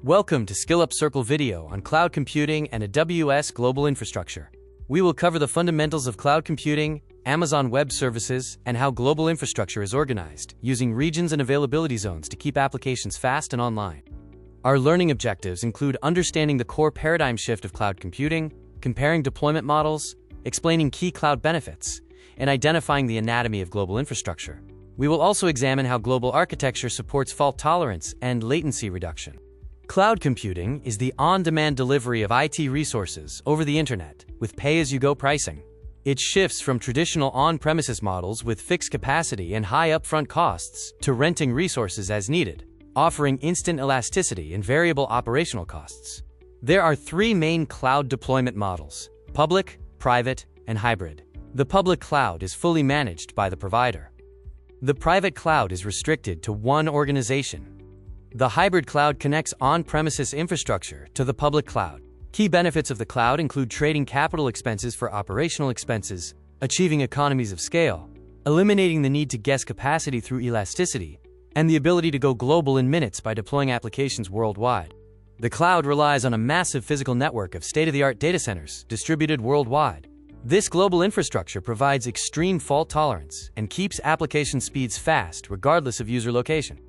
Welcome to SkillUp Circle video on cloud computing and AWS global infrastructure. We will cover the fundamentals of cloud computing, Amazon Web Services, and how global infrastructure is organized, using regions and availability zones to keep applications fast and online. Our learning objectives include understanding the core paradigm shift of cloud computing, comparing deployment models, explaining key cloud benefits, and identifying the anatomy of global infrastructure. We will also examine how global architecture supports fault tolerance and latency reduction. Cloud computing is the on-demand delivery of IT resources over the internet with pay-as-you-go pricing. It shifts from traditional on-premises models with fixed capacity and high upfront costs to renting resources as needed, offering instant elasticity and variable operational costs. There are three main cloud deployment models: public, private, and hybrid. The public cloud is fully managed by the provider. The private cloud is restricted to one organization. The hybrid cloud connects on-premises infrastructure to the public cloud. Key benefits of the cloud include trading capital expenses for operational expenses, achieving economies of scale, eliminating the need to guess capacity through elasticity, and the ability to go global in minutes by deploying applications worldwide. The cloud relies on a massive physical network of state-of-the-art data centers distributed worldwide. This global infrastructure provides extreme fault tolerance and keeps application speeds fast regardless of user location.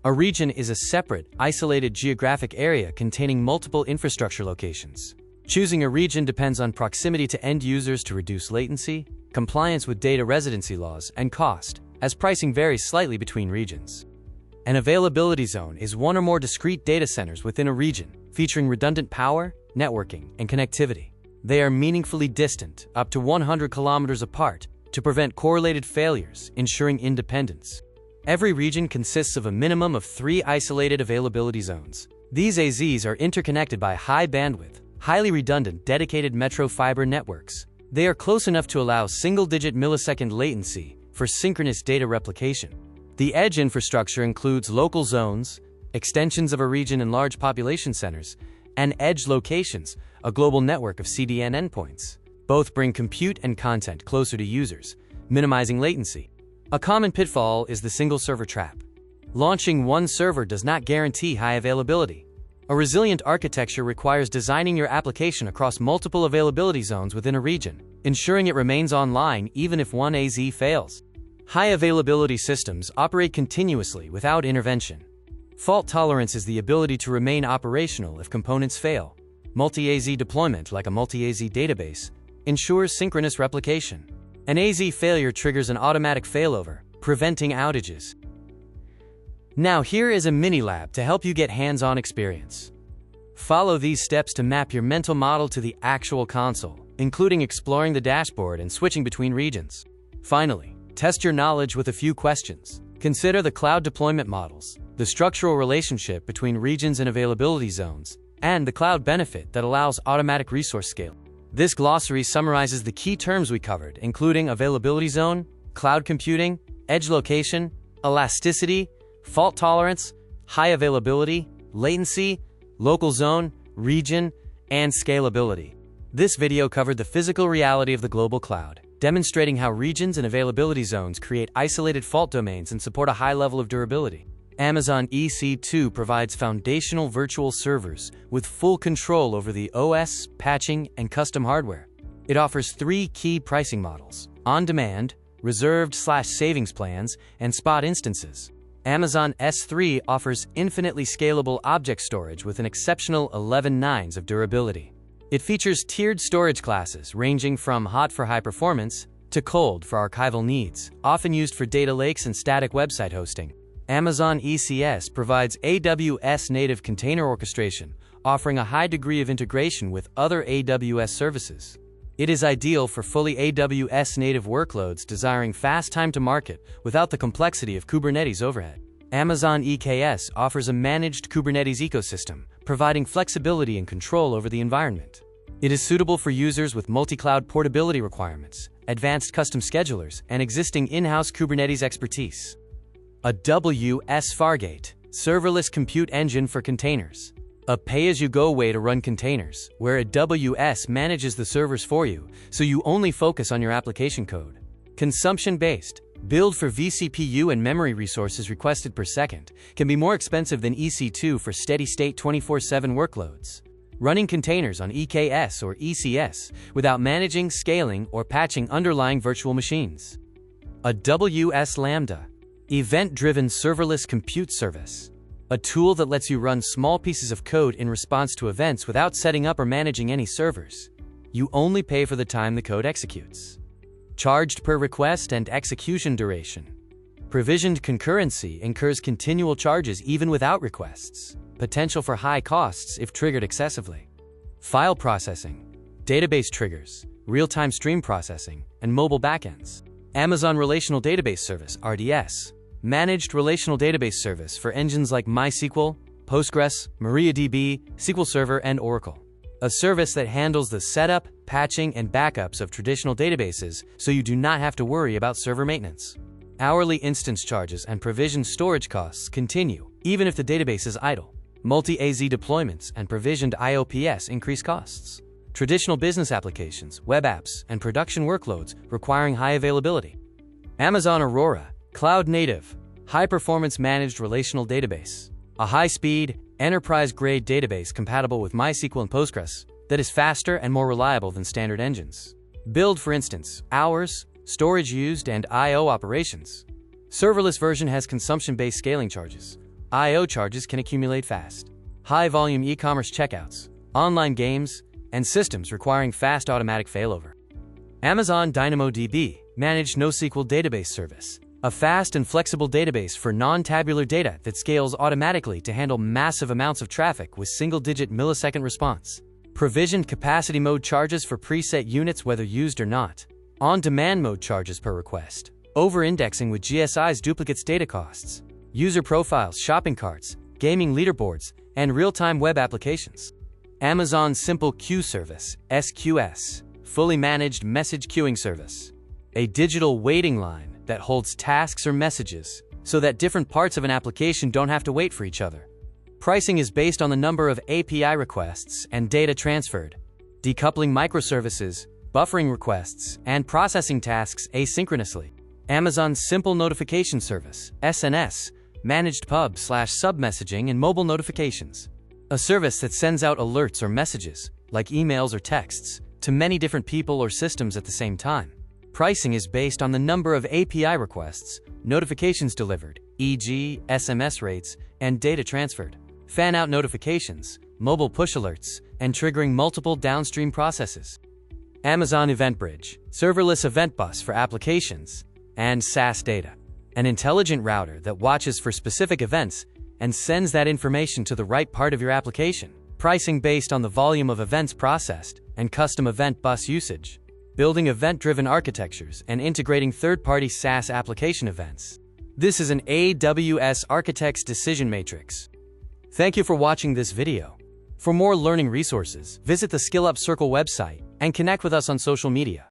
A region is a separate, isolated geographic area containing multiple infrastructure locations. Choosing a region depends on proximity to end users to reduce latency, compliance with data residency laws, and cost, as pricing varies slightly between regions. An availability zone is one or more discrete data centers within a region, featuring redundant power, networking, and connectivity. They are meaningfully distant, up to 100 kilometers apart, to prevent correlated failures, ensuring independence. Every region consists of a minimum of 3 isolated availability zones. These AZs are interconnected by high-bandwidth, highly redundant dedicated metro fiber networks. They are close enough to allow single-digit millisecond latency for synchronous data replication. The edge infrastructure includes local zones, extensions of a region in large population centers, and edge locations, a global network of CDN endpoints. Both bring compute and content closer to users, minimizing latency. A common pitfall is the single server trap. Launching one server does not guarantee high availability. A resilient architecture requires designing your application across multiple availability zones within a region, ensuring it remains online even if one AZ fails. High availability systems operate continuously without intervention. Fault tolerance is the ability to remain operational if components fail. Multi-AZ deployment, like a multi-AZ database, ensures synchronous replication. An AZ failure triggers an automatic failover, preventing outages. Now here is a mini-lab to help you get hands-on experience. Follow these steps to map your mental model to the actual console, including exploring the dashboard and switching between regions. Finally, test your knowledge with a few questions. Consider the cloud deployment models, the structural relationship between regions and availability zones, and the cloud benefit that allows automatic resource scaling. This glossary summarizes the key terms we covered, including availability zone, cloud computing, edge location, elasticity, fault tolerance, high availability, latency, local zone, region, and scalability. This video covered the physical reality of the global cloud, demonstrating how regions and availability zones create isolated fault domains and support a high level of durability. Amazon EC2 provides foundational virtual servers with full control over the OS, patching, and custom hardware. It offers 3 key pricing models: on-demand, reserved/savings plans, and spot instances. Amazon S3 offers infinitely scalable object storage with an exceptional 11 nines of durability. It features tiered storage classes ranging from hot for high performance to cold for archival needs, often used for data lakes and static website hosting. Amazon ECS provides AWS native container orchestration, offering a high degree of integration with other AWS services. It is ideal for fully AWS native workloads desiring fast time to market without the complexity of Kubernetes overhead. Amazon EKS offers a managed Kubernetes ecosystem, providing flexibility and control over the environment. It is suitable for users with multi-cloud portability requirements, advanced custom schedulers, and existing in-house Kubernetes expertise. AWS Fargate, serverless compute engine for containers. A pay-as-you-go way to run containers, where AWS manages the servers for you, so you only focus on your application code. Consumption-based, Build for vCPU and memory resources requested per second can be more expensive than EC2 for steady-state 24/7 workloads. Running containers on EKS or ECS without managing, scaling, or patching underlying virtual machines. AWS Lambda, event-driven serverless compute service. A tool that lets you run small pieces of code in response to events without setting up or managing any servers. You only pay for the time the code executes. Charged per request and execution duration. Provisioned concurrency incurs continual charges even without requests. Potential for high costs if triggered excessively. File processing, database triggers, real-time stream processing, and mobile backends. Amazon Relational Database Service, RDS. Managed relational database service for engines like MySQL, Postgres, MariaDB, SQL Server, and Oracle. A service that handles the setup, patching, and backups of traditional databases so you do not have to worry about server maintenance. Hourly instance charges and provisioned storage costs continue, even if the database is idle. Multi-AZ deployments and provisioned IOPS increase costs. Traditional business applications, web apps, and production workloads requiring high availability. Amazon Aurora, cloud-native, high-performance managed relational database. A high-speed, enterprise-grade database compatible with MySQL and Postgres that is faster and more reliable than standard engines. Build, for instance, hours, storage used, and I/O operations. Serverless version has consumption-based scaling charges. I/O charges can accumulate fast. High-volume e-commerce checkouts, online games, and systems requiring fast automatic failover. Amazon DynamoDB, managed NoSQL database service. A fast and flexible database for non-tabular data that scales automatically to handle massive amounts of traffic with single-digit millisecond response. Provisioned capacity mode charges for preset units whether used or not. On-demand mode charges per request. Over-indexing with GSI's duplicates data costs. User profiles, shopping carts, gaming leaderboards, and real-time web applications. Amazon Simple Queue Service, SQS, fully managed message queuing service. A digital waiting line that holds tasks or messages so that different parts of an application don't have to wait for each other. Pricing is based on the number of API requests and data transferred, decoupling microservices, buffering requests, and processing tasks asynchronously. Amazon Simple Notification Service, SNS, managed pub/sub messaging and mobile notifications. A service that sends out alerts or messages, like emails or texts, to many different people or systems at the same time. Pricing is based on the number of API requests, notifications delivered, e.g., SMS rates, and data transferred. Fan-out notifications, mobile push alerts, and triggering multiple downstream processes. Amazon EventBridge, serverless event bus for applications, and SaaS data. An intelligent router that watches for specific events and sends that information to the right part of your application. Pricing based on the volume of events processed and custom event bus usage. Building event-driven architectures and integrating third-party SaaS application events. This is an AWS Architect's Decision Matrix. Thank you for watching this video. For more learning resources, visit the SkillUp Circle website and connect with us on social media.